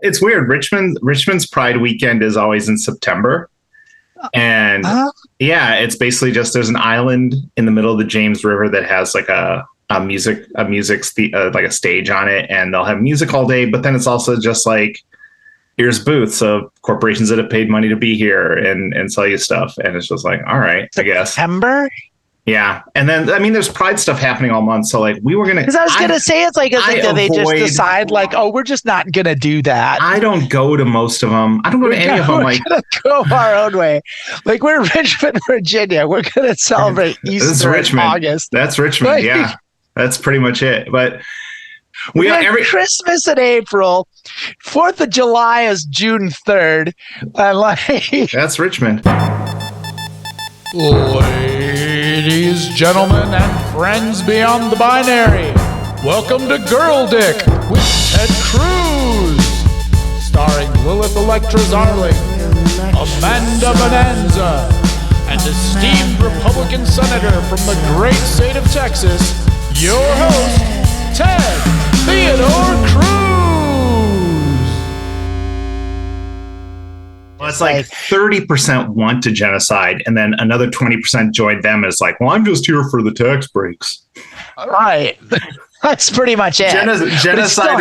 It's weird. Richmond's Pride weekend is always in September. And yeah, it's basically just there's an island in the middle of the James River that has like like a stage on it, and they'll have music all day. But then it's also just like here's booths of corporations that have paid money to be here and sell you stuff, and it's just like all right, I guess. September. Yeah, and then I mean, there's Pride stuff happening all month. So like, we were gonna. Because I was gonna say it's like they just decide like, oh, we're just not gonna do that. I don't go to most of them. I don't go to any of them. Like, gonna go our own way. Like we're in Richmond, Virginia. We're gonna celebrate Easter in August. That's Richmond. Like, yeah, that's pretty much it. But we have Christmas in April. 4th of July is June 3rd. That's Richmond. Ladies, gentlemen, and friends beyond the binary, welcome to Girl Dick with Ted Cruz, starring Lilith Electra Zarling, Amanda Bonanza, and esteemed Republican Senator from the great state of Texas, your host, Ted Theodore Cruz. Well, it's like 30% want to genocide, and then another 20% joined them as like, well, I'm just here for the tax breaks. Right. That's pretty much it. Genocide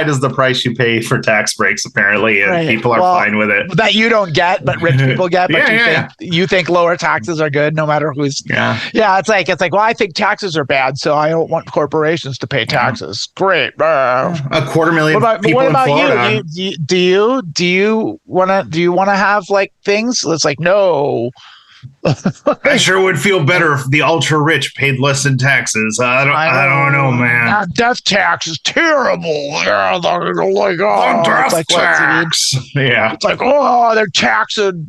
is the price you pay for tax breaks, apparently, and people are fine with it. That you don't get, but rich people get. But you think lower taxes are good, no matter who's. Yeah. It's like. Well, I think taxes are bad, so I don't want corporations to pay taxes. Great. A 250,000 people in Florida. You? Do you want to have like things? It's like no. I sure would feel better if the ultra rich paid less in taxes. I don't know, man. Death tax is terrible. Yeah, like death tax. Yeah, it's like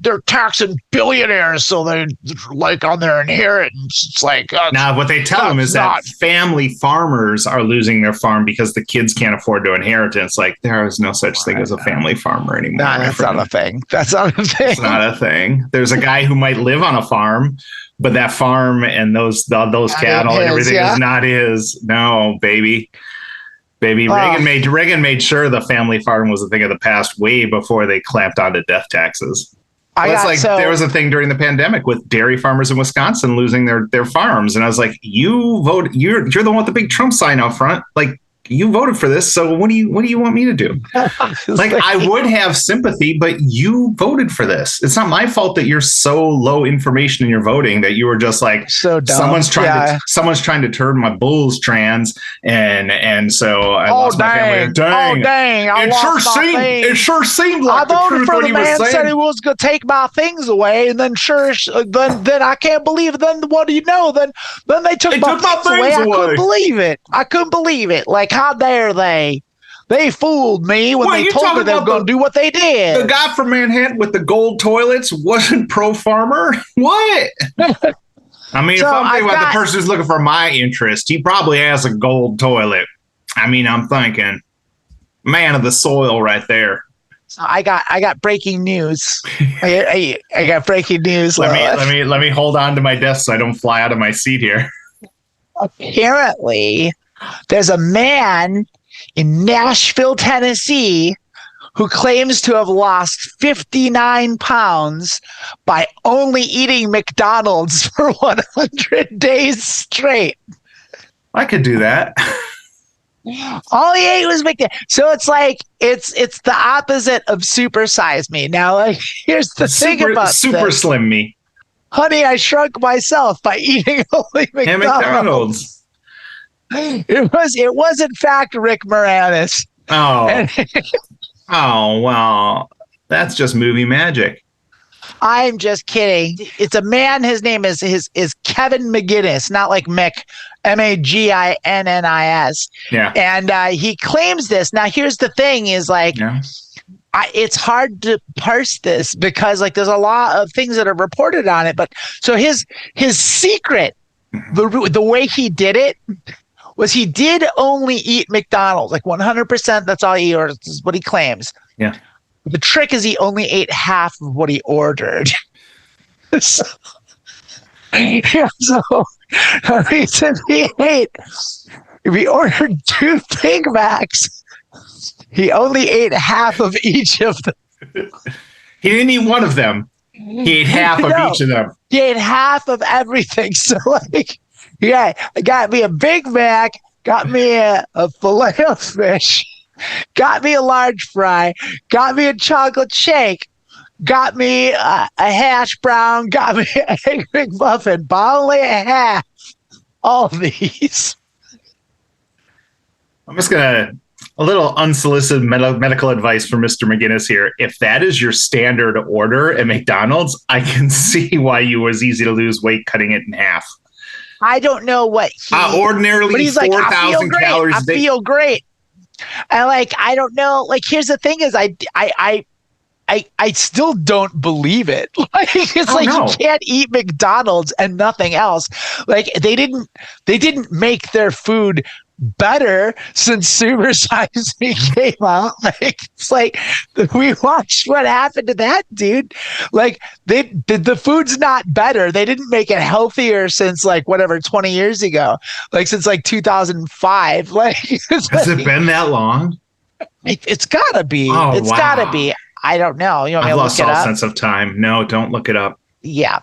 they're taxing billionaires, so they like on their inheritance. It's like now what they tell them is that family farmers are losing their farm because the kids can't afford to inherit it. It's like there is no such thing as a family farmer anymore. That's not a thing. That's not a thing. It's not a thing. There's a guy who might live on a farm, but that farm and those cattle and everything is not his. No, baby. Reagan made sure the family farm was a thing of the past way before they clamped on to death taxes. There was a thing during the pandemic with dairy farmers in Wisconsin losing their farms, and I was like, you're the one with the big Trump sign out front, like. You voted for this, so what do you want me to do? Like, I would have sympathy, but you voted for this. It's not my fault that you're so low information in your voting that you were just like, so dumb. Someone's trying to turn my bulls trans, and so I lost my family. Dang! It sure seemed like I voted for the man said he was going to take my things away, and then then I can't believe it. Then what do you know? Then they took my things away. I couldn't believe it. Like. How dare they? They fooled me when they told me they were going to do what they did. The guy from Manhattan with the gold toilets wasn't pro-farmer? What? I mean, if I'm thinking about the person who's looking for my interest, he probably has a gold toilet. I mean, I'm thinking, man of the soil right there. So I got breaking news. I got breaking news. Let me hold on to my desk so I don't fly out of my seat here. Apparently, there's a man in Nashville, Tennessee, who claims to have lost 59 pounds by only eating McDonald's for 100 days straight. I could do that. All he ate was McDonald's. So it's like it's the opposite of Super Size Me. Now, like, here's the thing about Super this. Slim Me. Honey, I shrunk myself by eating only McDonald's. And McDonald's. It was in fact Rick Moranis. Oh, well, that's just movie magic. I'm just kidding. It's a man. His name is Kevin McGinnis, not like Mick, Maginnis. Yeah. And he claims this. Now, here's the thing: is like, it's hard to parse this because like there's a lot of things that are reported on it. But so his secret, the way he did it. Was he did only eat McDonald's, like 100%. That's all he ordered, is what he claims. Yeah. The trick is he only ate half of what he ordered. So if he ordered 2 Big Macs He only ate half of each of them. He didn't eat one of them. He ate half of each of them. He ate half of everything. So, like, yeah, got me a Big Mac, got me a filet of fish, got me a large fry, got me a chocolate shake, got me a hash brown, got me an egg McMuffin, but only a half. All of these. I'm just gonna a little unsolicited medical advice for Mr. McGinnis here. If that is your standard order at McDonald's, I can see why you was easy to lose weight cutting it in half. I don't know what ordinarily 4,000 calories a day. I feel great. I don't know. Like, here's the thing: is I still don't believe it. Like, it's you can't eat McDonald's and nothing else. Like, they didn't make their food better since Super Size Me came out. Like, it's like we watched what happened to that dude. Like, the food's not better. They didn't make it healthier since 20 years ago. Like, since 2005. Like, has it been that long? It's gotta be. It's gotta be. I don't know. You want me to look it up? I've lost all sense of time. No, don't look it up. Yeah.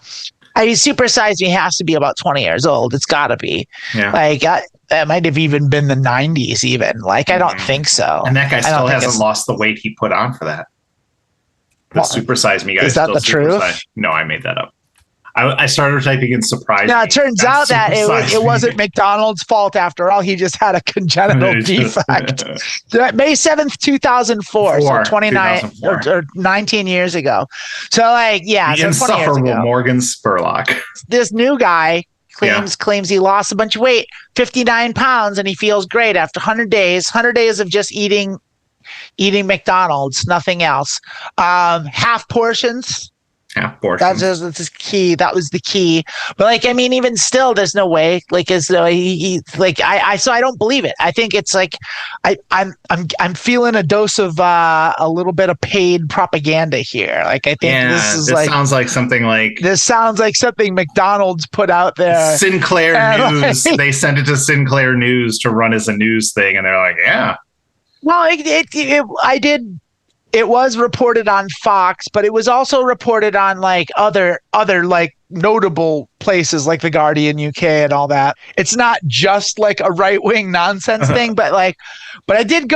I mean, Super Size Me has to be about 20 years old. It's got to be. Yeah. That might have even been the 90s even. I don't think so. And that guy still hasn't lost the weight he put on for that. The Super Size Me guy is that the truth? No, I made that up. I started typing in surprise. Now, it turns out that it wasn't McDonald's fault after all. He just had a congenital defect. May 7th, 2004. So 29 or 19 years ago. So, the insufferable Morgan Spurlock. This new guy claims he lost a bunch of weight, 59 pounds, and he feels great after 100 days of just eating McDonald's, nothing else. Half portions. That's key. That was the key. But even still, there's no way. So I don't believe it. I think it's I'm feeling a dose of a little bit of paid propaganda here. I think this sounds like something this sounds like something McDonald's put out there. Sinclair News. They sent it to Sinclair News to run as a news thing, and they're like, yeah. Well, I did. It was reported on Fox, but it was also reported on other notable places like The Guardian UK and all that. It's not just a right-wing nonsense thing, but I did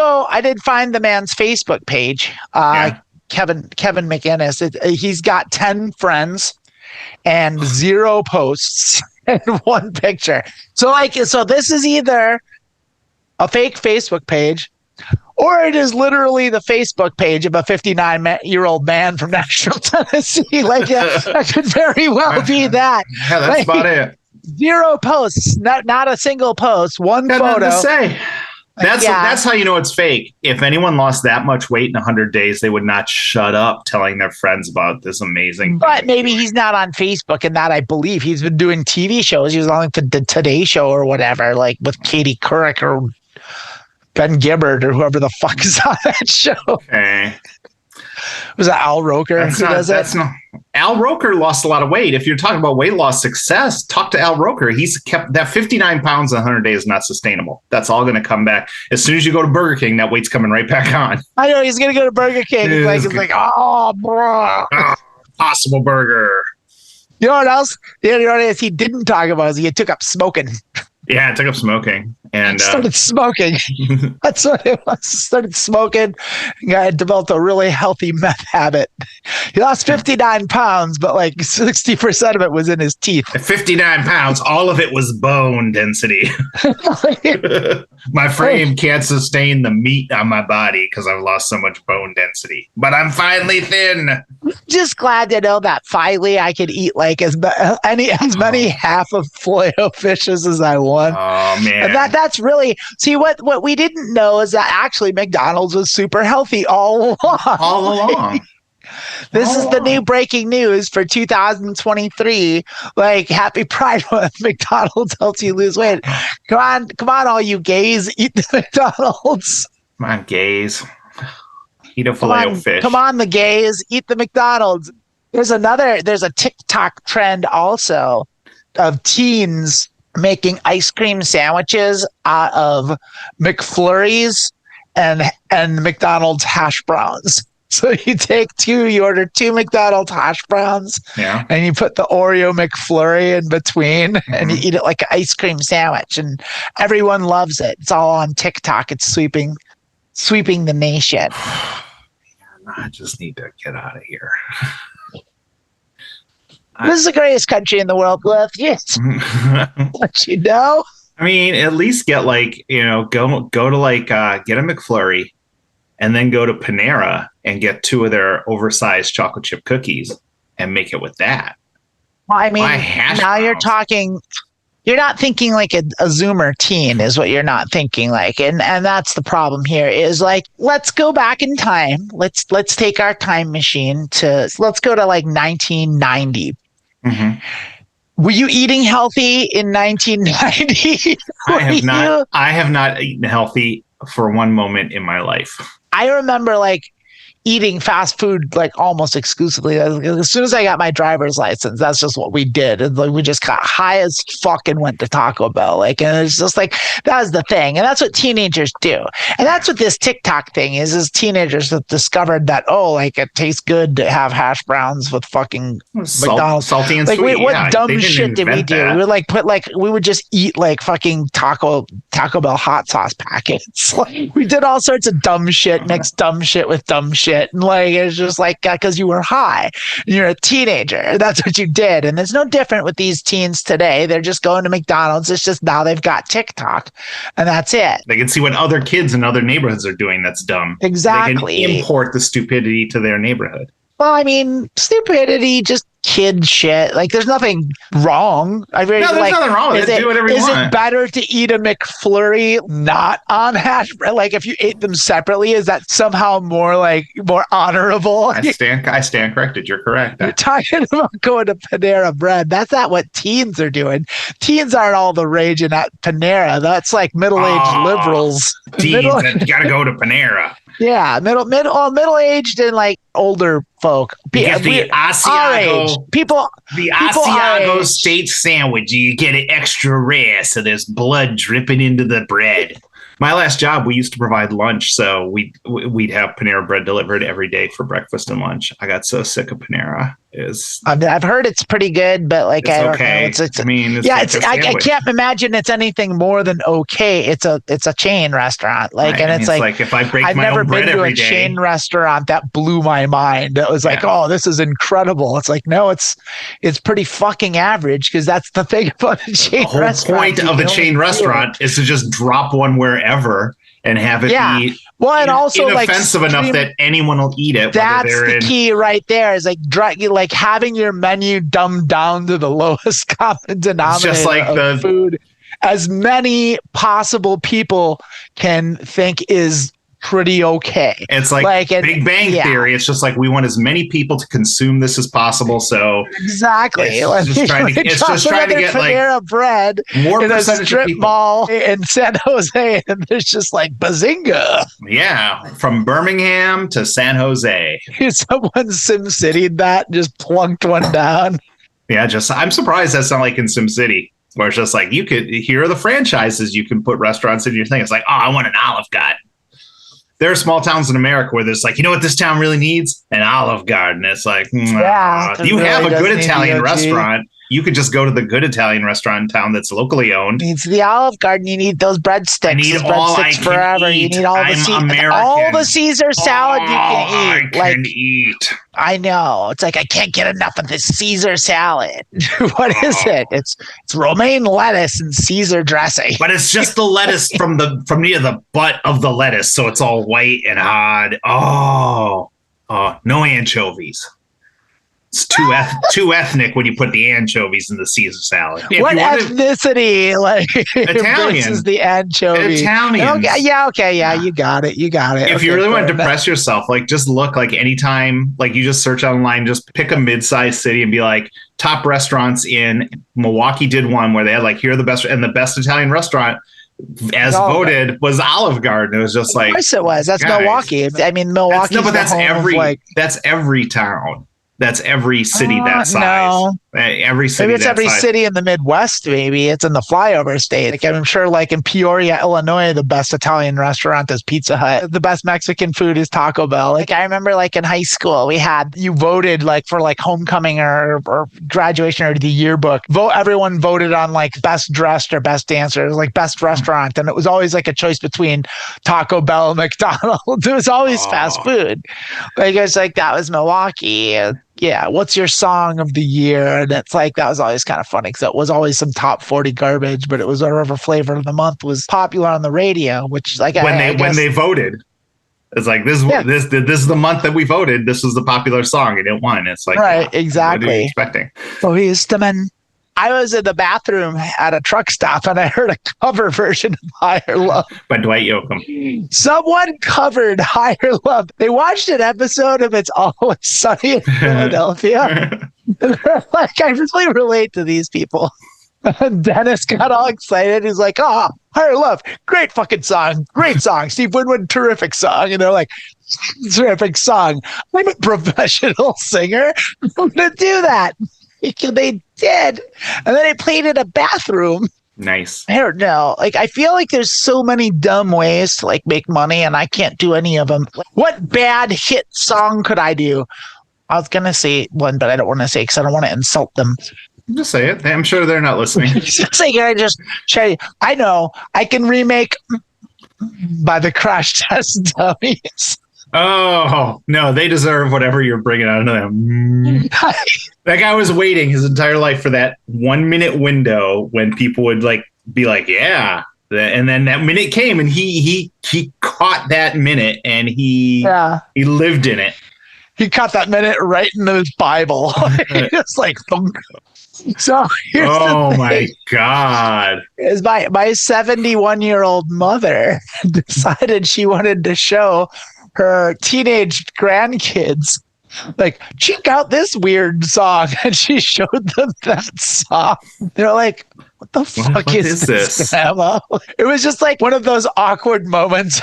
find the man's Facebook page, Kevin McGinnis. He's got 10 friends and 0 posts and 1 picture. So this is either a fake Facebook page, or it is literally the Facebook page of a 59-year-old man from Nashville, Tennessee. That could very well be that. Yeah, that's about it. 0 posts, not a single post, 1 photo. To say. That's how you know it's fake. If anyone lost that much weight in 100 days, they would not shut up telling their friends about this amazing But thing. maybe he's not on Facebook, and that I believe he's been doing TV shows. He was on the Today Show or whatever, with Katie Couric or Ben Gibbard or whoever the fuck is on that show. Okay. Was that Al Roker? Al Roker lost a lot of weight. If you're talking about weight loss success, talk to Al Roker. He's kept that 59 pounds in 100 days is not sustainable. That's all going to come back. As soon as you go to Burger King, that weight's coming right back on. I know he's going to go to Burger King. Oh, bro. Possible burger. You know what else? You know what else he didn't talk about is he took up smoking. Yeah, I took up smoking and started smoking. That's what it was. Started smoking. I developed a really healthy meth habit. He lost 59 pounds, but 60% of it was in his teeth. 59 pounds, all of it was bone density. My frame can't sustain the meat on my body because I've lost so much bone density. But I'm finally thin. Just glad to know that finally I could eat as many half of filet of fishes as I want. Oh man, and that's really what we didn't know is that actually McDonald's was super healthy all along. This is the new breaking news for 2023. Happy Pride Month. McDonald's helps you lose weight. Come on, all you gays, eat the McDonald's. Come on, gays. Eat a filet of fish. Come on, the gays, eat the McDonald's. There's a TikTok trend also of teens making ice cream sandwiches out of McFlurries and McDonald's hash browns. So you order 2 McDonald's hash browns, and you put the Oreo McFlurry in between, and you eat it like an ice cream sandwich, and everyone loves it. It's all on TikTok. It's sweeping the nation. I just need to get out of here. This is the greatest country in the world, Cliff. Yes. Let you know. I mean, at least get go to get a McFlurry, and then go to Panera and get 2 of their oversized chocolate chip cookies and make it with that. Well, I mean, now you're not thinking like a Zoomer teen is what you're not thinking like. And that's the problem here is like, let's go back in time. Let's take our time machine let's go to like 1990. Mm-hmm. Were you eating healthy in 1990? I have not eaten healthy for one moment in my life. I remember like eating fast food like almost exclusively. As soon as I got my driver's license, that's just what we did. And like we just got high as fuck and went to Taco Bell. Like, and it's just like that was the thing, and that's what teenagers do. And that's what this TikTok thing is teenagers have discovered that like it tastes good to have hash browns with fucking McDonald's, salty and like sweet. What dumb shit did we do? That. We would we would just eat like fucking Taco Bell hot sauce packets. Like we did all sorts of dumb shit, mixed dumb shit with dumb shit. And like it's just like because you were high, you're a teenager. That's what you did, and it's no different with these teens today. They're just going to McDonald's. It's just now they've got TikTok, and that's it. They can see what other kids in other neighborhoods are doing. That's dumb. Exactly. They can import the stupidity to their neighborhood. Well, I mean, stupidity, just kid shit. Like, there's nothing wrong. There's nothing wrong with it. Do whatever you want. Is it better to eat a McFlurry not on hash brown? Like, if you ate them separately, is that somehow more honorable? I stand corrected. You're correct. You're talking about going to Panera Bread. That's not what teens are doing. Teens aren't all the raging at Panera. That's like middle-aged liberals. Teens that gotta go to Panera. Yeah, middle-aged and like older folk. Because the Asiago steak sandwich, you get it extra rare, so there's blood dripping into the bread. My last job, we used to provide lunch, so we'd have Panera Bread delivered every day for breakfast and lunch. I got so sick of Panera. I've heard it's pretty good, but like I don't okay. know. I can't imagine it's anything more than okay. It's a chain restaurant, like, right. And it's like if I break I've my never own bread been to a day. chain restaurant that blew my mind. It was like, oh, this is incredible. It's like, no, it's pretty fucking average because that's the thing about a chain restaurant. The whole point of a chain restaurant is to just drop one wherever and have it be also inoffensive enough that anyone will eat it. That's the key right there is like having your menu dumbed down to the lowest common denominator just like of food as many possible people can think is pretty okay. It's like Big Bang Theory. It's just like we want as many people to consume this as possible. So exactly, it's just trying to get Panera Bread more in a strip mall in San Jose, and there's just like bazinga. Yeah, from Birmingham to San Jose. Someone SimCity'd that and just plunked one down. Yeah, I'm surprised that's not like in SimCity. Where it's just like here are the franchises you can put restaurants in your thing. It's like, oh, I want an Olive Garden. There are small towns in America where there's like, you know what this town really needs? An Olive Garden. It's like, you have a good Italian restaurant. You could just go to the good Italian restaurant in town that's locally owned. Needs the Olive Garden. You need those breadsticks. I need breadsticks forever. You need all the Caesar salad you can eat. I can eat. I know. It's like I can't get enough of this Caesar salad. What is it? It's romaine lettuce and Caesar dressing. But it's just the lettuce from near the butt of the lettuce, so it's all white and odd. Oh, no anchovies. It's too ethnic when you put the anchovies in the Caesar salad. What ethnicity? Like Italian versus the anchovy. Italian. Okay, you got it. If you really want to depress yourself, like just look like anytime, like you just search online, just pick a mid-sized city and be like top restaurants in Milwaukee did one where they had like here are the best and the best Italian restaurant as voted was Olive Garden. It was just like, of course it was. That's guys, Milwaukee. I mean, Milwaukee. That's every town. That's every city that size. Every city. Maybe it's every city in the Midwest. Maybe it's in the flyover state. Like I'm sure, like in Peoria, Illinois, the best Italian restaurant is Pizza Hut. The best Mexican food is Taco Bell. Like I remember, like in high school, you voted like for like homecoming or graduation or the yearbook. Everyone voted on like best dressed or best dancer, like best restaurant, and it was always like a choice between Taco Bell and McDonald's. It was always fast food. Like it's like that was Milwaukee. Yeah, what's your song of the year? And it's like that was always kind of funny because it was always some top 40 garbage, but it was whatever flavor of the month was popular on the radio, which is like when they voted. It's like this is the month that we voted. This was the popular song and it won. It's like right, exactly. What are you expecting? So he's the man. I was in the bathroom at a truck stop and I heard a cover version of Higher Love by Dwight Yoakam. Someone covered Higher Love. They watched an episode of It's Always Sunny in Philadelphia. Like, I really relate to these people. Dennis got all excited. He's like, Higher Love, great fucking song. Great song. Steve Winwood, terrific song. And they're like, terrific song. I'm a professional singer. I'm going to do that. They did. And then they played in a bathroom. Nice. I don't know. Like, I feel like there's so many dumb ways to like make money and I can't do any of them. What bad hit song could I do? I was going to say one, but I don't want to say because I don't want to insult them. Just say it. I'm sure they're not listening. I know. I can remake by the Crash Test Dummies. Oh, no, they deserve whatever you're bringing out of them. That guy was waiting his entire life for that 1 minute window when people would like be like, yeah. And then that minute came and he caught that minute and he lived in it. He caught that minute right into his Bible. It's like, so oh my God. Is my 71-year-old mother decided she wanted to show her teenage grandkids, like, check out this weird song. And she showed them that song. They're like, what the fuck is this, Grandma? It was just like one of those awkward moments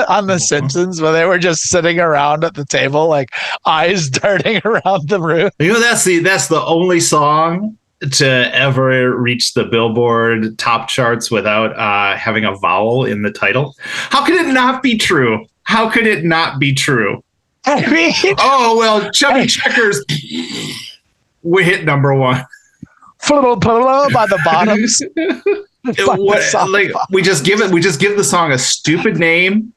on The Simpsons where they were just sitting around at the table, like eyes darting around the room. You know, that's the only song to ever reach the Billboard top charts without having a vowel in the title. How could it not be true? How could it not be true? I mean, Chubby Checkers, we hit number one. By the Bottoms. We just give the song a stupid name,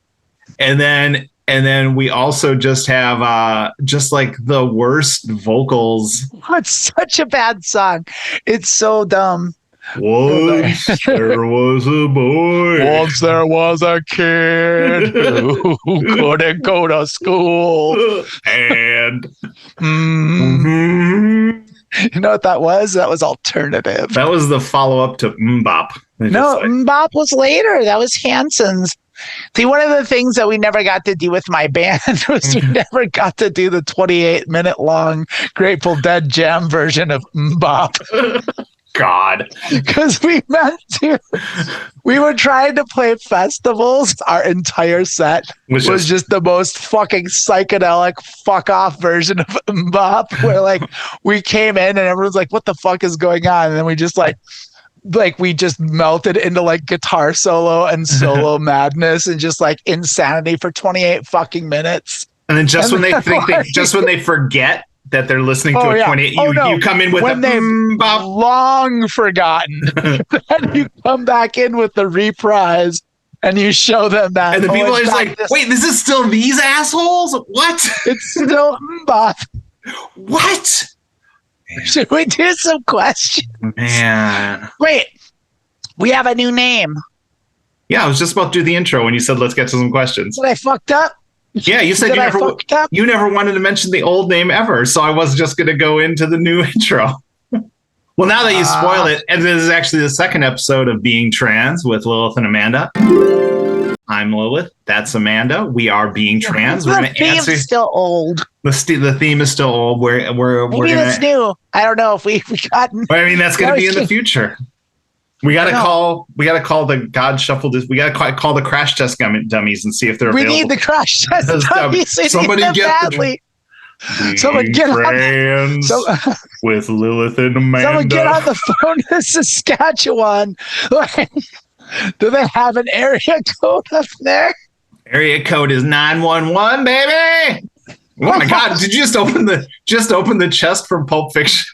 and then we also just have just like the worst vocals. It's such a bad song. It's so dumb. Once there was a boy. Once there was a kid who couldn't go to school. And you know what that was? That was alternative. That was the follow-up to Mmmbop. No, Mmmbop was later. That was Hanson's. See, one of the things that we never got to do with my band was we never got to do the 28-minute long Grateful Dead jam version of Mmmbop. God. Because we meant to. We were trying to play festivals. Our entire set was just the most fucking psychedelic fuck off version of Mmmbop, where like we came in and everyone's like, what the fuck is going on? And then we just like we just melted into like guitar solo and solo madness and just like insanity for 28 fucking minutes. And then just when they forget that they're listening to 28, you come in with when they've long forgotten. Then you come back in with the reprise and you show them that. And the people are just like, wait, this is still these assholes? What? It's still Mmmbop. What? Man. Should we do some questions? Man. Wait, we have a new name. Yeah, I was just about to do the intro when you said, let's get to some questions. But I fucked up. Yeah, you said you never wanted to mention the old name ever, so I was just going to go into the new intro. Well, now that you spoil it, and this is actually the second episode of Being Trans with Lilith and Amanda. I'm Lilith. That's Amanda. We are Being Trans. We're going to answer. The still old. The theme is still old. Maybe it's new. I don't know if we got. I mean, that's going to be in the future. We gotta call the God Shuffle. We gotta call the Crash Test Dummies and see if they're available. We need the Crash Test Dummies. Somebody get badly. Someone get on. with Lilith and Amanda. Someone get on the phone to Saskatchewan. Do they have an area code up there? Area code is 911, baby. Oh my God! Did you just open the chest from Pulp Fiction?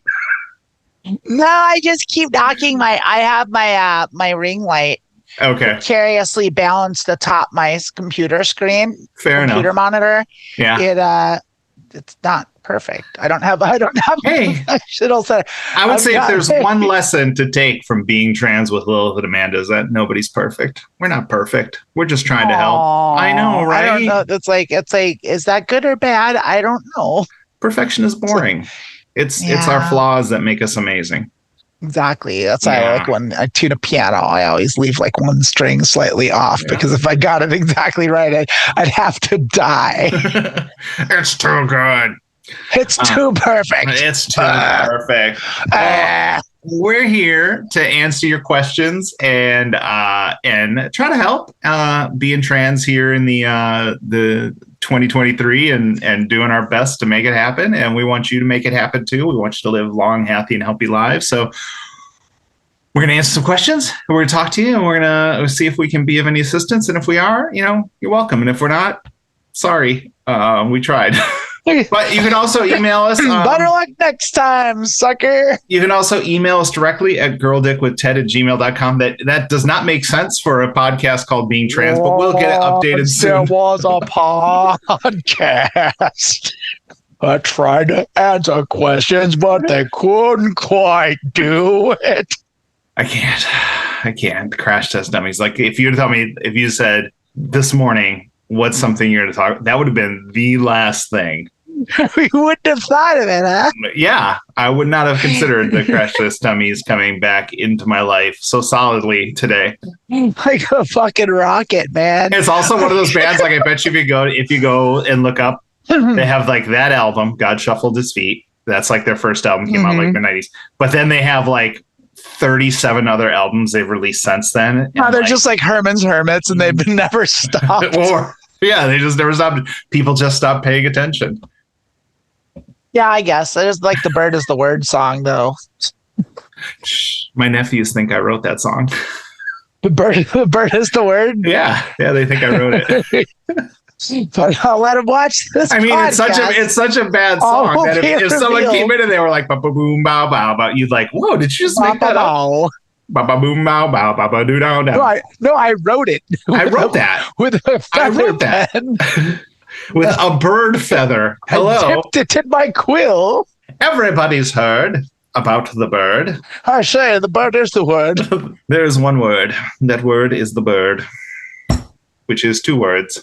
No, I just keep knocking I have my ring light. Okay. Precariously balanced atop my computer screen. Computer monitor. Yeah. It's not perfect. I don't have. Hey, I would say if there's one lesson to take from being trans with Lilith and Amanda is that nobody's perfect. We're not perfect. We're just trying to help. I know, right? I don't know. It's like, is that good or bad? I don't know. Perfection is boring. It's our flaws that make us amazing. Exactly. That's why I like when I tune a piano, I always leave like one string slightly off because if I got it exactly right, I'd have to die. It's too good. It's too perfect. It's too perfect. We're here to answer your questions and try to help being trans here in the 2023 and doing our best to make it happen. And we want you to make it happen too. We want you to live long, happy, and healthy lives. So we're going to answer some questions. We're going to talk to you, and we're going to see if we can be of any assistance. And if we are, you're welcome. And if we're not, sorry, we tried. But you can also email us. Better luck next time, sucker. You can also email us directly at girldickwithted@gmail.com. That does not make sense for a podcast called Being Trans, but we'll get it updated soon. There was a podcast. I tried to answer questions, but they couldn't quite do it. I can't. Crash test dummies. Like if you said this morning, what's something you're going to talk, that would have been the last thing. We wouldn't have thought of it, huh? Yeah, I would not have considered the Crash Test Dummies coming back into my life so solidly today. Like a fucking rocket, man. It's also one of those bands, like I bet you if you go and look up, they have like that album, God Shuffled His Feet. That's like their first album, came out like the 90s. But then they have like 37 other albums they've released since then. No, they're just like Herman's Hermits and they've never stopped. They just never stopped. People just stopped paying attention. Yeah, I guess. I just like the Bird is the Word song, though. My nephews think I wrote that song. The bird is the word? Yeah, they think I wrote it. But I'll let them watch this. I mean, podcast. it's such a bad song that if someone came in and they were like, ba ba boom, bow, bow, bow, you'd like, whoa, did you just make that up? Ba ba boom, bow, bow, ba ba doo, down, down. No, I wrote it. I wrote that. With a feather pen. With a bird feather. Hello. I dipped it in my quill. Everybody's heard about the bird. I say, the bird is the word. There is one word. That word is the bird, which is two words.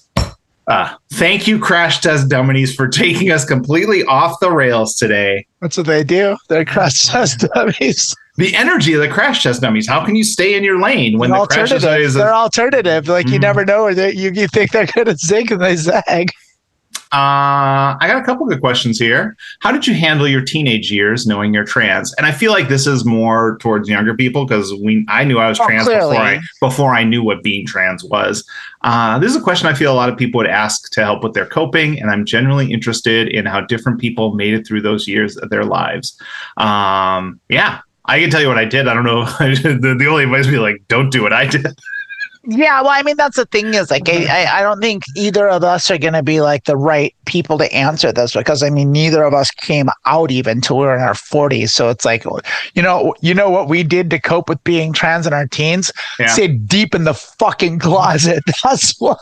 Thank you, Crash Test Dummies, for taking us completely off the rails today. That's what they do. They're Crash Test Dummies. The energy of the Crash Test Dummies. How can you stay in your lane when the Crash Test Dummies? They're alternative. Like you never know. You think they're going to zig and they zag. I got a couple good questions here. How did you handle your teenage years knowing you're trans? And I feel like this is more towards younger people because I knew I was trans before I knew what being trans was. This is a question I feel a lot of people would ask to help with their coping, and I'm genuinely interested in how different people made it through those years of their lives. Yeah, I can tell you what I did. I don't know. The only advice would be like, don't do what I did. Yeah, well, I mean, that's the thing is like, I don't think either of us are going to be like the right people to answer this because, I mean, neither of us came out even till we were in our 40s. So it's like, you know what we did to cope with being trans in our teens? Yeah. Stayed deep in the fucking closet. That's what.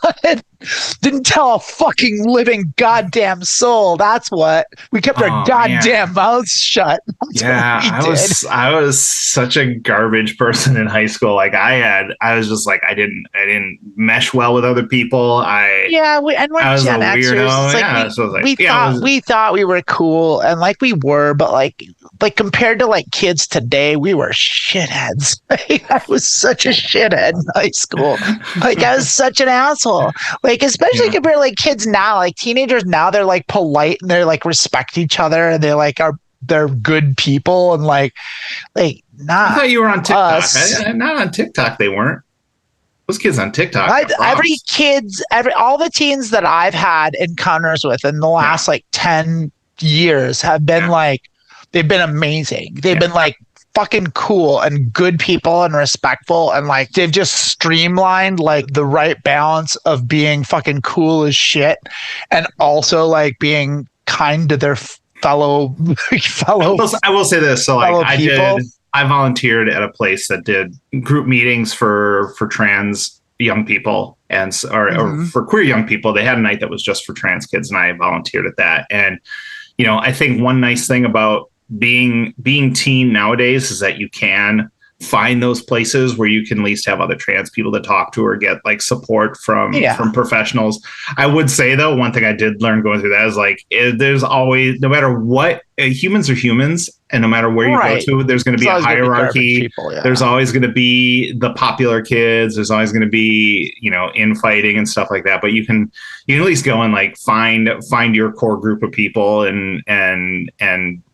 Didn't tell a fucking living goddamn soul. That's what. We kept our goddamn mouths shut. That's I was such a garbage person in high school. Like I was just like, I didn't mesh well with other people. We're Gen Xers. We thought we were cool, and like we were, but like compared to like kids today, we were shitheads. I was such a shithead in high school. Like I was such an asshole. Like especially compared to like kids now, like teenagers now, they're like polite and they're like respect each other and they're like they're good people and like not. I thought you were on TikTok. Not on TikTok. They weren't. Those kids on TikTok. All the teens that I've had encounters with in the last like 10 years have been like, They've been amazing. They've been like fucking cool and good people and respectful, and like they've just streamlined like the right balance of being fucking cool as shit and also like being kind to their fellow. I will say this. So like I volunteered at a place that did group meetings for trans young people or for queer young people. They had a night that was just for trans kids, and I volunteered at that. And I think one nice thing about being teen nowadays is that you can find those places where you can at least have other trans people to talk to or get like support from professionals. I would say though, one thing I did learn going through that is like, there's always, no matter what, humans are humans, and no matter where you go to, there's going to be a hierarchy. There's always going to be the popular kids. There's always going to be, infighting and stuff like that. But you can at least go and like find your core group of people and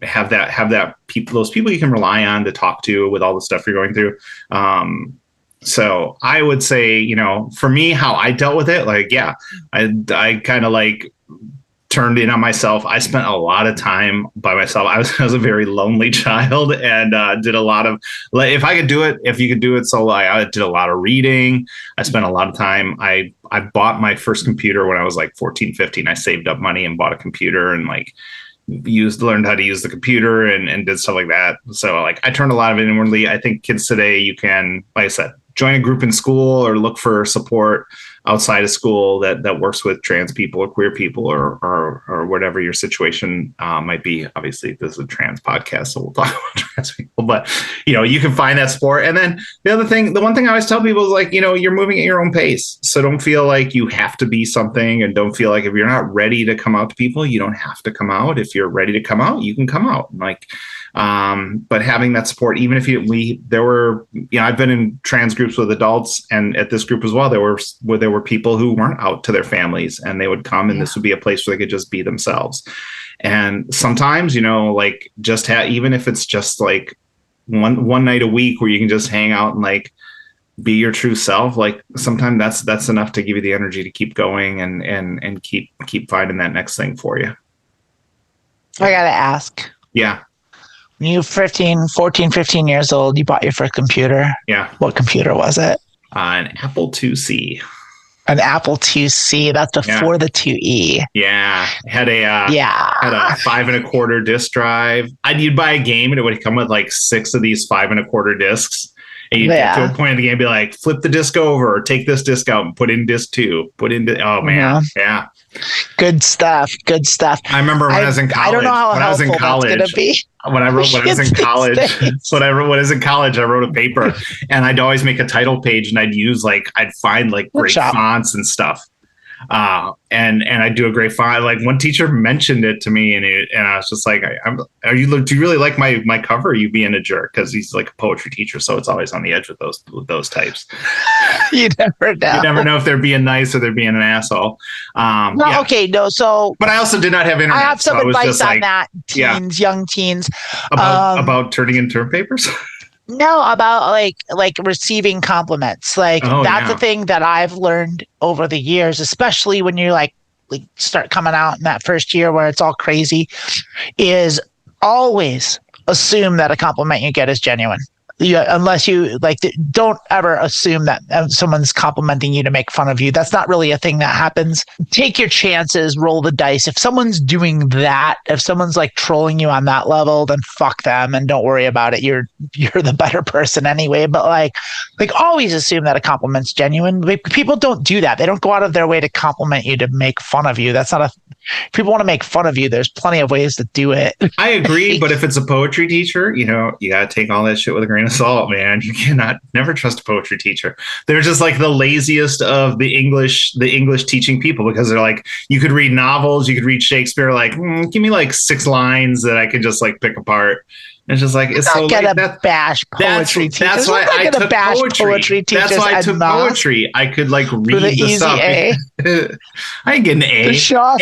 have those people you can rely on to talk to with all the stuff you're going through. So I would say, for me, how I dealt with it, like, I kind of like turned in on myself. I spent a lot of time by myself. I was a very lonely child, and did a lot of, if you could do it solo, I did a lot of reading. I spent a lot of time. I bought my first computer when I was like 14, 15. I saved up money and bought a computer and like learned how to use the computer and did stuff like that. So like I turned a lot of it inwardly. I think kids today, you can, like I said, join a group in school or look for support outside of school that works with trans people or queer people or whatever your situation might be. Obviously, this is a trans podcast, so we'll talk about trans people, but you can find that support. And then the one thing I always tell people is like, you're moving at your own pace. So don't feel like you have to be something, and don't feel like if you're not ready to come out to people, you don't have to come out. If you're ready to come out, you can come out. Like, but having that support, even if I've been in trans groups with adults, and at this group as well, there were people who weren't out to their families, and they would come, and this would be a place where they could just be themselves. And sometimes, like just even if it's just like one night a week where you can just hang out and like be your true self, like sometimes that's enough to give you the energy to keep going and keep finding that next thing for you. I gotta ask. Yeah. When you were 14, 15 years old, you bought your first computer. Yeah. What computer was it? An Apple IIc. An Apple IIc. That's before the 2E. Yeah. Had a 5 1/4 disk drive. You'd buy a game and it would come with like 6 of these 5 1/4 discs. And you'd get to a point of the game and be like, flip the disc over, or take this disc out and put in disc 2. Oh man. Yeah. Good stuff. I remember when I was in college. I don't know how helpful that's going to be. When I was in college, I wrote a paper, and I'd always make a title page, and I'd find like great fonts and stuff. And I do a great font. Like one teacher mentioned it to me, and I was just like, do you really like my cover? Or are you being a jerk? Because he's like a poetry teacher, so it's always on the edge with those types. You never know. You never know if they're being nice or they're being an asshole. Okay, no. So, but I also did not have internet. I have some advice on like, that. Young teens, about turning in term papers. No, about like receiving compliments. Like that's a thing that I've learned over the years, especially when you like start coming out in that first year where it's all crazy, is always assume that a compliment you get is genuine. Unless you don't ever assume that someone's complimenting you to make fun of you. That's not really a thing that happens. Take your chances, roll the dice. If someone's doing that, if someone's like trolling you on that level, then fuck them and don't worry about it. You're the better person anyway. But like always assume that a compliment's genuine. People don't do that. They don't go out of their way to compliment you to make fun of you. That's not if people want to make fun of you, there's plenty of ways to do it. I agree, but if it's a poetry teacher, you got to take all that shit with a grain of salt, man. You never trust a poetry teacher. They're just like the laziest of the English teaching people, because they're like, you could read novels, you could read Shakespeare, like, give me like 6 lines that I could just like pick apart. It's just like, it's so bash poetry teachers. That's why I took poetry. That's why I took poetry. I could like read the stuff. I didn't get an A. To show off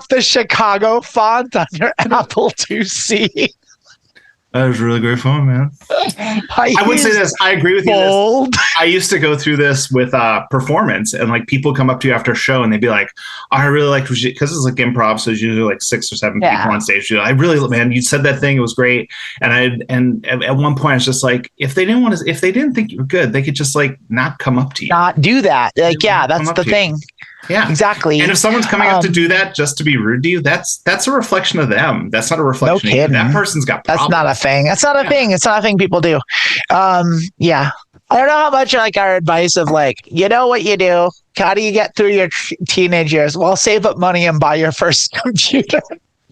the Chicago font on your Apple IIc. That was really great fun, man. I would say this. I agree with you. I used to go through this with performance, and like people come up to you after a show and they'd be like, oh, I really liked, because it's like improv, so it's usually like 6 or 7 people on stage. I really, man, you said that thing, it was great. And at one point I was just like, if they didn't think you were good, they could just like not come up to you. Not do that. Like, yeah, that's the thing. Yeah, exactly. And if someone's coming up to do that just to be rude to you, that's a reflection of them. That's not a reflection of you. That person's got problems. That's not a thing. That's not a thing. It's not a thing people do. Yeah. I don't know how much like our advice of like, you know what you do? How do you get through your teenage years? Well, save up money and buy your first computer.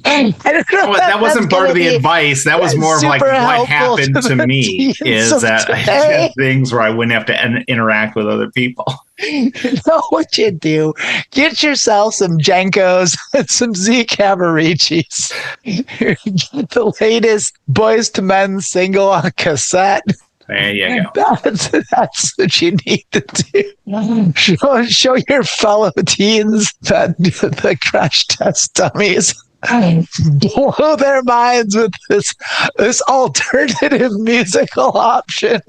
I don't know that wasn't part of the advice. That was more of like what happened to me is that I had things where I wouldn't have to interact with other people. You know what you do? Get yourself some Jenkos and some Z Cavariccis. Get the latest Boys to Men single on cassette. There you go. That's what you need to do. Show your fellow teens that the crash test dummies. Blow their minds with this alternative musical option.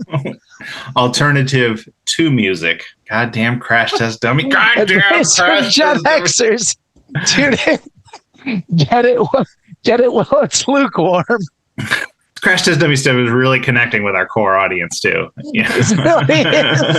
Alternative to music. Goddamn crash test dummy. Goddamn crash test Gen Xers. Tune in. Get it while it's lukewarm. Crash test dummy stuff is really connecting with our core audience too. Yeah. It really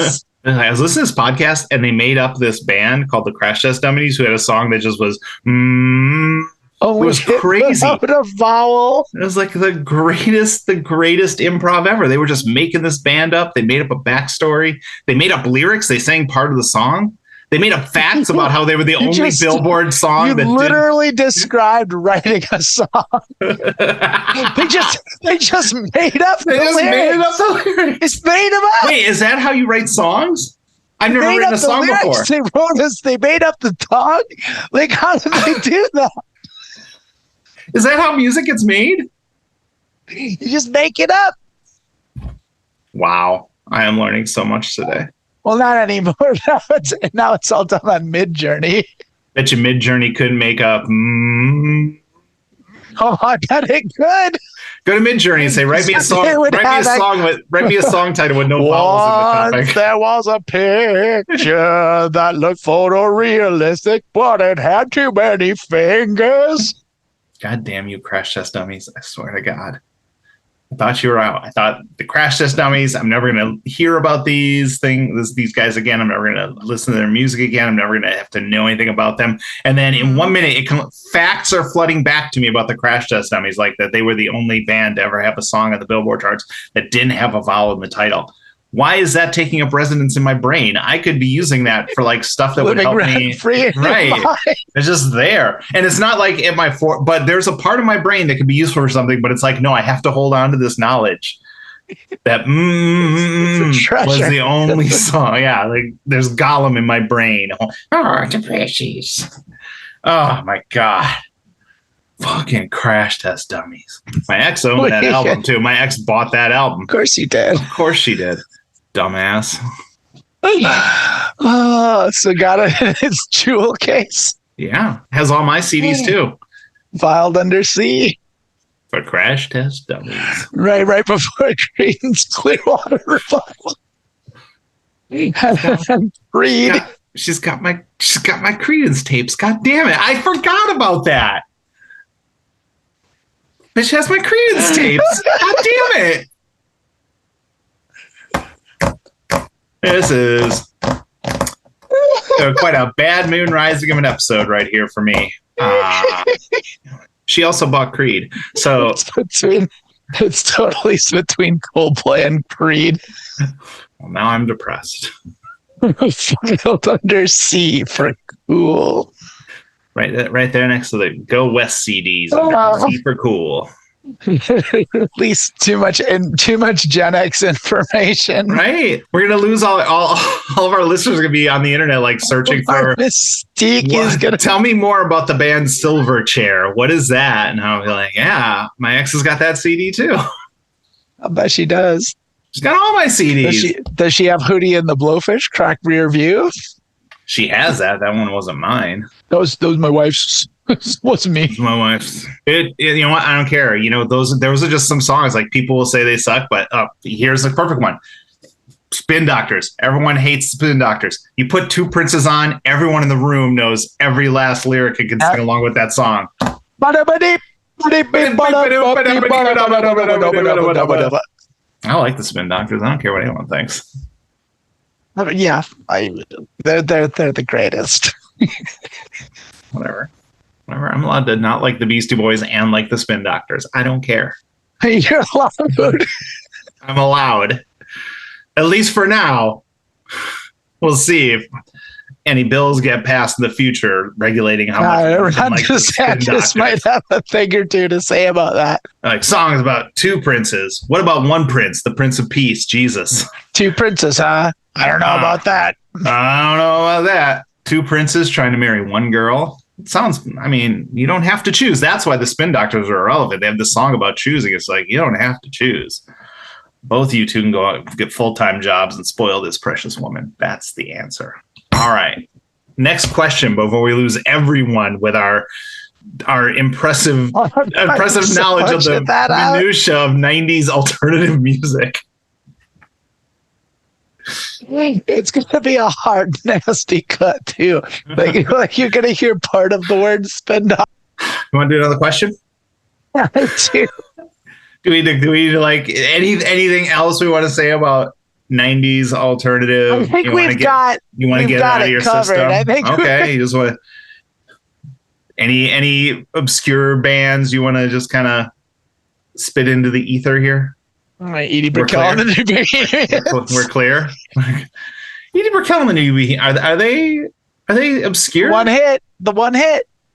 is. I was listening to this podcast and they made up this band called the Crash Test Dummies who had a song that just was Mmmm. Oh, it was crazy. Without a vowel. It was like the greatest improv ever. They were just making this band up. They made up a backstory. They made up lyrics. They sang part of the song. They made up facts about how they were the only Billboard song you that literally described writing a song. they just made up the lyrics. It's made them up. Wait, is that how you write songs? I've never written a song before. They made up the song. Like, how did they do that? Is that how music gets made? You just make it up. Wow. I am learning so much today. Well, not anymore. Now it's all done on Midjourney. Bet you Midjourney couldn't make up. Oh, I bet it could. Go to Midjourney and say, write me a song. Write me a song title with no vowels in the topic. There was a picture that looked photorealistic, but it had too many fingers. God damn you, Crash Test Dummies. I swear to God. I thought you were out. I thought the Crash Test Dummies, I'm never going to hear about these guys again. I'm never going to listen to their music again. I'm never going to have to know anything about them. And then in 1 minute, facts are flooding back to me about the Crash Test Dummies, like that they were the only band to ever have a song at the Billboard charts that didn't have a vowel in the title. Why is that taking up residence in my brain? I could be using that for like stuff that would help me. Right. It's just there. And it's not like but there's a part of my brain that could be useful for something, but it's like, no, I have to hold on to this knowledge that was the only song. Yeah. Like there's Gollum in my brain. Oh, the precious. Oh my God. Fucking Crash Test Dummies. My ex owned that album too. My ex bought that album. Of course he did. Of course she did. Dumbass. So got it in its jewel case. Yeah. Has all my CDs too. Filed under C. For Crash Test Dummies. Right before Creedence Clearwater Revival. Creed. She's got my Creedence tapes. God damn it. I forgot about that. But she has my Creedence tapes. God damn it. This is quite a bad moon rising of an episode right here for me. She also bought Creed. So it's totally between Coldplay and Creed. Well, now I'm depressed. Filed under C for cool. Right there next to the Go West CDs. C for cool. At least too much Gen X information. Right. We're gonna lose all of our listeners are gonna be on the internet like searching for Mystique is gonna tell me more about the band Silverchair. What is that? And I'll be like, yeah, my ex has got that CD too. I bet she does. She's got all my CDs. Does she have Hootie and the Blowfish crack rear view? She has that. That one wasn't mine. That was my wife's. What's me? It's my wife's. You know what? I don't care. You know, those are just some songs. Like people will say they suck, but here's the perfect one. Spin Doctors. Everyone hates Spin Doctors. You put Two Princes on, everyone in the room knows every last lyric and can sing along with that song. I like the Spin Doctors. I don't care what anyone thinks. Yeah, they're the greatest. Whatever. I'm allowed to not like the Beastie Boys and like the Spin Doctors. I don't care. You're allowed. I'm allowed. At least for now. We'll see if any bills get passed in the future regulating how much. Ron DeSantis might have a thing or two to say about that. Like songs about two princes. What about one prince? The Prince of Peace, Jesus. Two princes, huh? I don't know about that. I don't know about that. Two princes trying to marry one girl. It sounds, I mean, you don't have to choose. That's why the Spin Doctors are irrelevant. They have this song about choosing. It's like, you don't have to choose. Both of you two can go out and get full-time jobs and spoil this precious woman. That's the answer. All right. Next question before we lose everyone with our impressive knowledge of the minutia of 90s alternative music. It's going to be a hard, nasty cut, too. Like you're going to hear part of the word Spin Doctor. You want to do another question? Yeah, I do. Do we like anything else we want to say about 90s alternative? I think we've got it out of your covered. system. I think okay, you just want any obscure bands you want to just kind of spit into the ether here? All right, Edie Brickell and the New Bohemians. We're clear. Edie Brickell and the New Bohemians, are they obscure? One hit.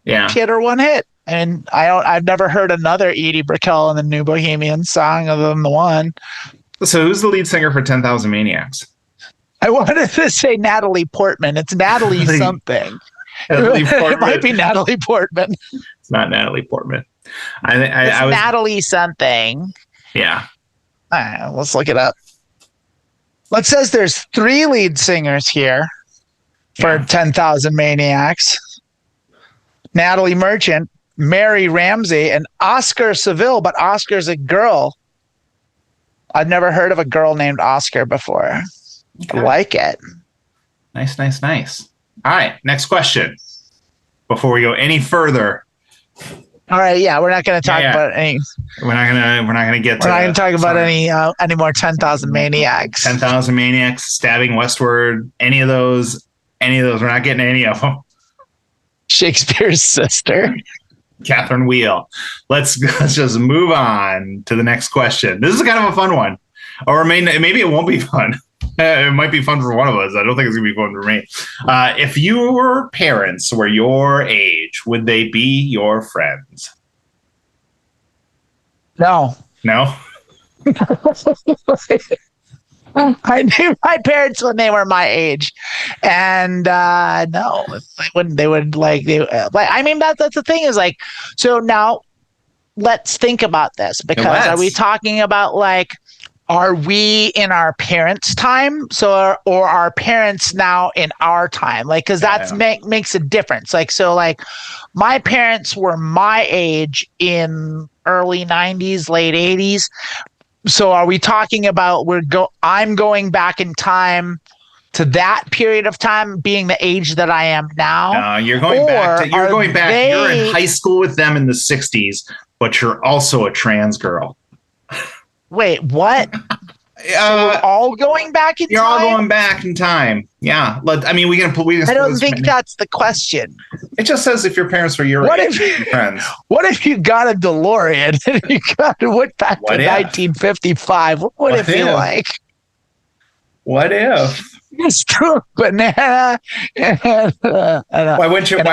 Yeah. Hit or one hit. And I've never heard another Edie Brickell and the New Bohemians song other than the one. So who's the lead singer for 10,000 Maniacs? I wanted to say Natalie Portman. It's Natalie something. It might be Natalie Portman. It's not Natalie Portman. I was Natalie something. Yeah. All right, let's look it up. Well, it says there's 3 lead singers here for 10,000 Maniacs. Natalie Merchant, Mary Ramsey, and Oscar Seville, but Oscar's a girl. I've never heard of a girl named Oscar before. Okay. I like it. Nice. All right, next question. Before we go any further. All right, yeah, we're not going to talk about any. We're not going to talk about any more 10,000 Maniacs. 10,000 Maniacs, Stabbing Westward, any of those. We're not getting any of them. Shakespeare's sister. Catherine Wheel. Let's just move on to the next question. This is kind of a fun one. Or maybe it won't be fun. It might be fun for one of us. I don't think it's going to be fun for me. If your parents were your age, would they be your friends? No. I knew my parents when they were my age, and no, they would I mean, that's the thing is like, so now let's think about this, because are we talking about like, are we in our parents' time? So, or our parents now in our time? Like, because that's makes a difference. Like, so like my parents were my age in early 90s, late 80s. So are we talking about I'm going back in time to that period of time being the age that I am now? No, you're going back. You're in high school with them in the 60s, but you're also a trans girl. Wait, what? So we're all going back in time? You're all going back in time. Yeah. I mean, we can. I don't think that's the question. It just says if your parents were your friends. What if you got a DeLorean and you went back to 1955? What would it feel like? What if? Mr. Banana. Why wouldn't your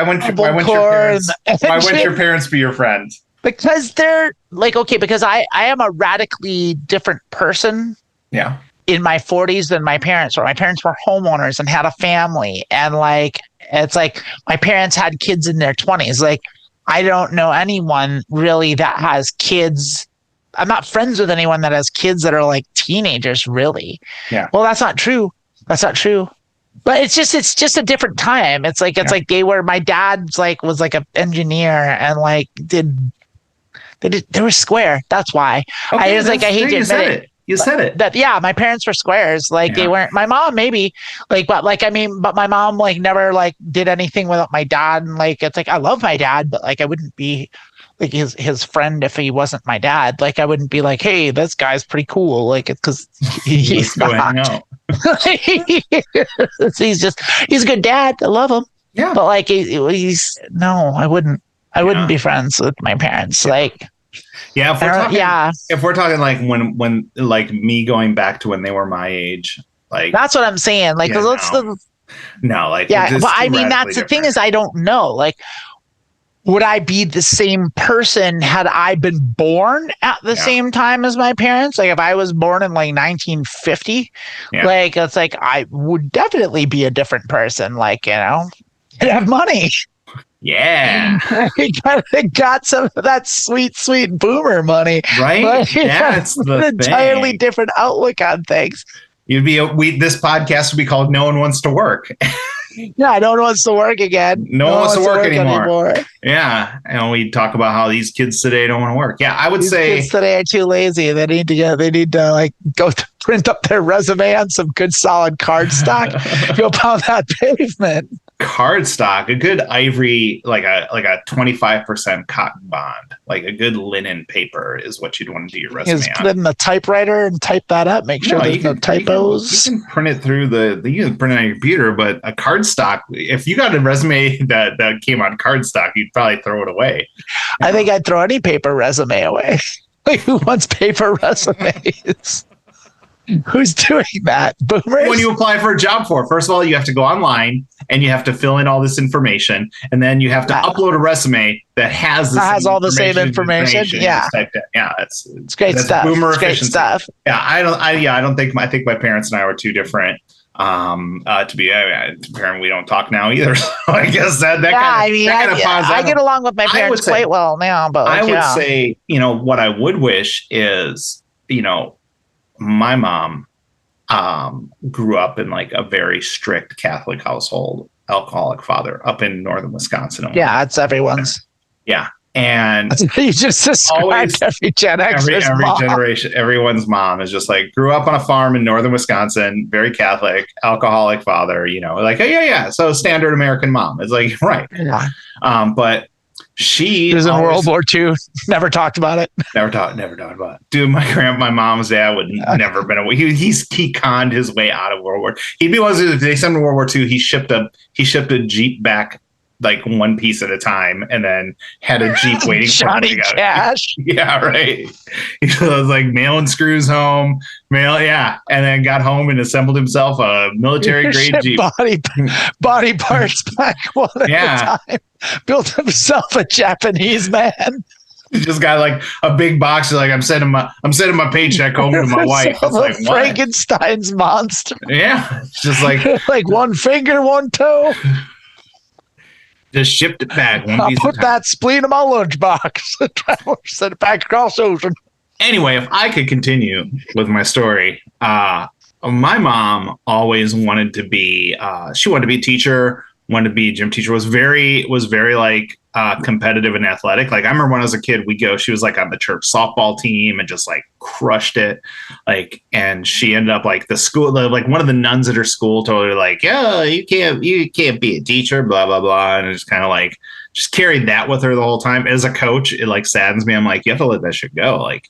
parents be your friends? Because they're like, okay, because I am a radically different person. Yeah. In my 40s than my parents were. My parents were homeowners and had a family. And like, it's like my parents had kids in their 20s. Like, I don't know anyone really that has kids. I'm not friends with anyone that has kids that are like teenagers, really. Yeah. Well, that's not true. But it's just a different time. It's like my dad's like was like an engineer and like they were square. That's why. Okay, I hate to admit it. You said it. That yeah, my parents were squares. Like they weren't. My mom maybe but my mom like never like did anything without my dad. And like it's like I love my dad, but like I wouldn't be like his friend if he wasn't my dad. Like I wouldn't be like, hey, this guy's pretty cool. Like it's because he's not. He's a good dad. I love him. Yeah, but like he's no, I wouldn't be friends with my parents. Like. Yeah, if we're talking like when like me going back to when they were my age, like that's what I'm saying. Like, but I mean, that's the thing is I don't know. Like, would I be the same person had I been born at the same time as my parents? Like, if I was born in like 1950, like it's like I would definitely be a different person. Like, I'd have money. Yeah, he got some of that sweet boomer money, right? That's the entirely thing. Different outlook on things. This podcast would be called "No One Wants to Work." Yeah, no one wants to work again. No one wants to work anymore. Yeah, and we talk about how these kids today don't want to work. Yeah, I would say kids today are too lazy. They need to like go print up their resume on some good solid cardstock. Go pound that pavement. Cardstock, a good ivory, like a 25% cotton bond, like a good linen paper is what you'd want to do your resume on. Put it in the typewriter and type that up. Make sure there's no typos. You can print it through you can print it on your computer, but a cardstock, if you got a resume that came on cardstock, you'd probably throw it away. I think I'd throw any paper resume away. Like, who wants paper resumes? Who's doing that? Boomers? When you apply for a job first of all, you have to go online and you have to fill in all this information, and then you have to upload a resume that has all the same information. Yeah, it's great stuff. Boomer it's efficiency. Great stuff. Yeah, I don't think I think my parents and I were too different. To be apparent, we don't talk now either. So I guess that I get along with my parents quite well now. But I would say, what I would wish is, my mom grew up in like a very strict Catholic household, alcoholic father up in northern Wisconsin. Yeah, it's everyone's. Yeah. And you just described every Gen X. Every generation, everyone's mom is just like grew up on a farm in northern Wisconsin, very Catholic, alcoholic father, like, oh, yeah. So standard American mom. It's like, right. Yeah. But she was in World War II. Never talked about it. Never talked about it. Dude, my mom's dad would never been away. He conned his way out of World War. He'd be one of those. They sent him to World War II. He shipped a Jeep back like one piece at a time, and then had a Jeep waiting Johnny for him. Cash. Yeah, right. He was like mailing screws home, and then got home and assembled himself a military grade Jeep. Body parts back one at a time. Built himself a Japanese man. He just got like a big box. Like I'm sending my paycheck home to my wife. It's like Frankenstein's monster. Yeah, it's just like like one finger, one toe. Just shipped it back. I'll put that spleen in my lunchbox. Send it back across the ocean. Anyway, if I could continue with my story, my mom always wanted to be. She wanted to be a teacher. Wanted to be a gym teacher. Was very like competitive and athletic. Like I remember when I was a kid, she was like on the church softball team and just like crushed it. Like, and she ended up like the school, like one of the nuns at her school told her like, yeah, you can't be a teacher, blah, blah, blah. And it's kind of like, just carried that with her the whole time. As a coach, it like saddens me. I'm like, you have to let that shit go. Like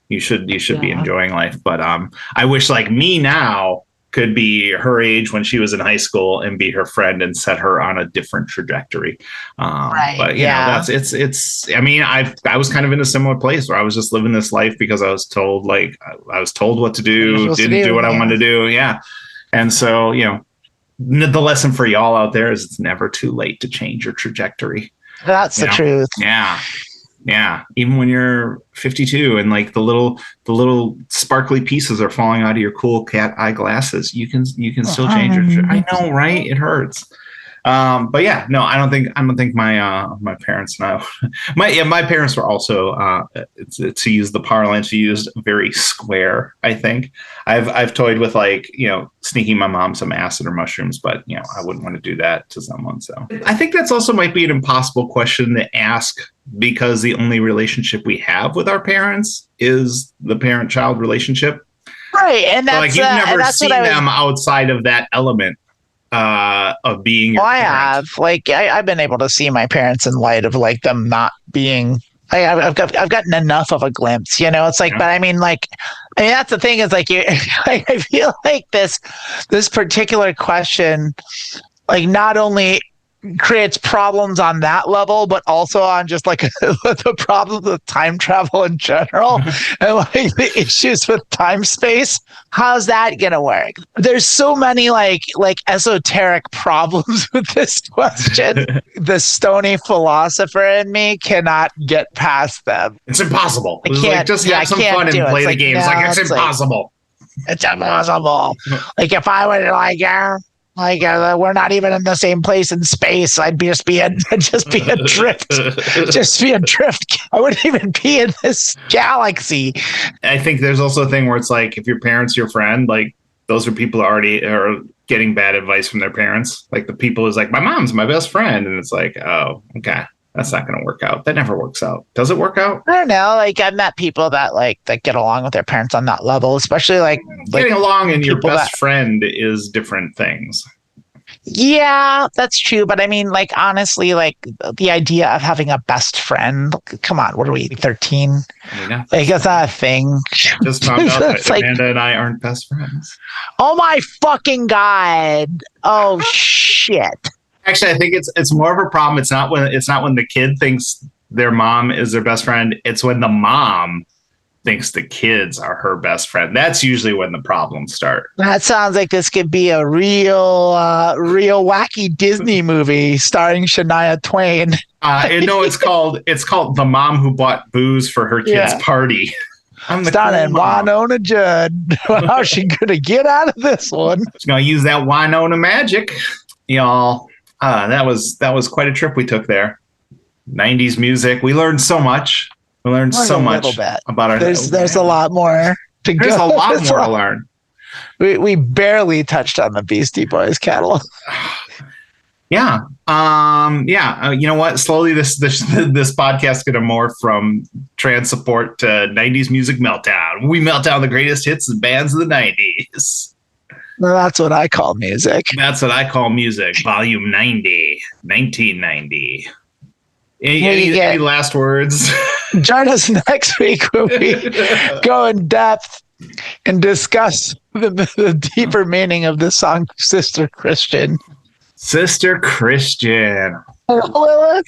you should be enjoying life. But I wish like me now could be her age when she was in high school and be her friend and set her on a different trajectory. Right. But I mean, I was kind of in a similar place where I was just living this life because I was told what to do, didn't do what I wanted to do. Yeah. And so, the lesson for y'all out there is it's never too late to change your trajectory. That's the truth. Yeah. Yeah, even when you're 52 and like the little sparkly pieces are falling out of your cool cat eye glasses, you can still change your. I know, right? It hurts. But yeah, no, I don't think my parents and I, my parents were also, to use the parlance you used, very square. I think I've toyed with, like, sneaking my mom some acid or mushrooms, but I wouldn't want to do that to someone. So I think that's also might be an impossible question to ask, because the only relationship we have with our parents is the parent-child relationship. Right. And that's, so, like, you've never seen them outside of that element of being your parent. have. Like, I've been able to see my parents in light of, like, them not being. I've gotten enough of a glimpse, It's like, but I mean, that's the thing is, like, I feel like this particular question, like, not only creates problems on that level, but also on just, like, the problems with time travel in general and, like, the issues with time space. How's that gonna work? There's so many like esoteric problems with this question. The stony philosopher in me cannot get past them. It's impossible. I can't. Like, just have some fun and play the games. It's impossible. It's impossible. Like, if I were we're not even in the same place in space. I'd just be adrift. I wouldn't even be in this galaxy. I think there's also a thing where it's like, if your parents your friend, like, those are people who already are getting bad advice from their parents. Like, the people who's like, my mom's my best friend, and it's like, oh, okay, that's not going to work out. That never works out. Does it work out? I don't know. Like, I've met people that get along with their parents on that level, especially like getting along and your best friend is different things. Yeah, that's true. But I mean, like, honestly, like, the idea of having a best friend, come on, what are we, 13? Yeah. Like, that's not a thing. Just found out that Amanda and I aren't best friends. Oh my fucking God. Oh shit. Actually, I think it's more of a problem. It's not when the kid thinks their mom is their best friend. It's when the mom thinks the kids are her best friend. That's usually when the problems start. That sounds like this could be a real wacky Disney movie starring Shania Twain. No, it's called The Mom Who Bought Booze for Her Kid's Party. I'm the starring Winona Judd. How's she gonna get out of this one? She's gonna use that Winona magic, y'all. That was quite a trip we took there. 90s music. We learned so much. We learned so much about our. There's a lot more to go. There's a lot more to learn. We barely touched on the Beastie Boys catalog. Yeah. You know what? Slowly, this podcast is going to morph from trans support to 90s music meltdown. We melt down the greatest hits and bands of the 90s. Well, that's what I call music. That's what I call music. Volume 90, 1990. Any last words? Join us next week when we go in depth and discuss the deeper meaning of the song Sister Christian. Sister Christian. Lilith,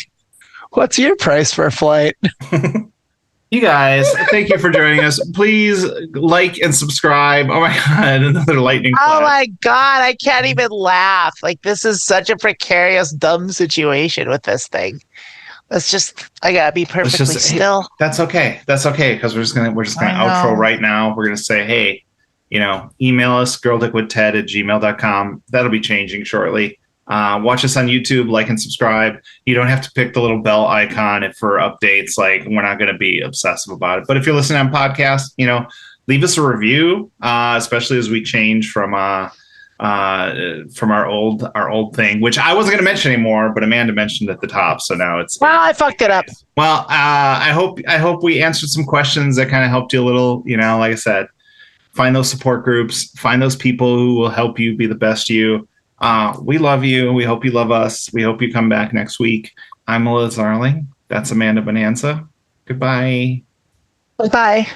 what's your price for a flight? You guys, thank you for joining us. Please like and subscribe. Oh my God, another lightning flash. Oh my God, I can't even laugh. Like, this is such a precarious, dumb situation with this thing. I gotta be perfectly still. Hey, that's okay. That's okay, because we're just gonna outro right now. We're gonna say, hey, email us girldickWithTed@gmail.com. That'll be changing shortly. Watch us on YouTube, like and subscribe. You don't have to pick the little bell icon for updates. Like, we're not gonna be obsessive about it. But if you're listening on podcast, leave us a review, especially as we change from our old thing, which I wasn't going to mention anymore, but Amanda mentioned at the top, so now it's. Well, I fucked it up. Well, I hope we answered some questions that kind of helped you a little. Like I said, find those support groups, find those people who will help you be the best you. We love you. We hope you love us. We hope you come back next week. I'm Melissa Zarling. That's Amanda Bonanza. Goodbye. Bye.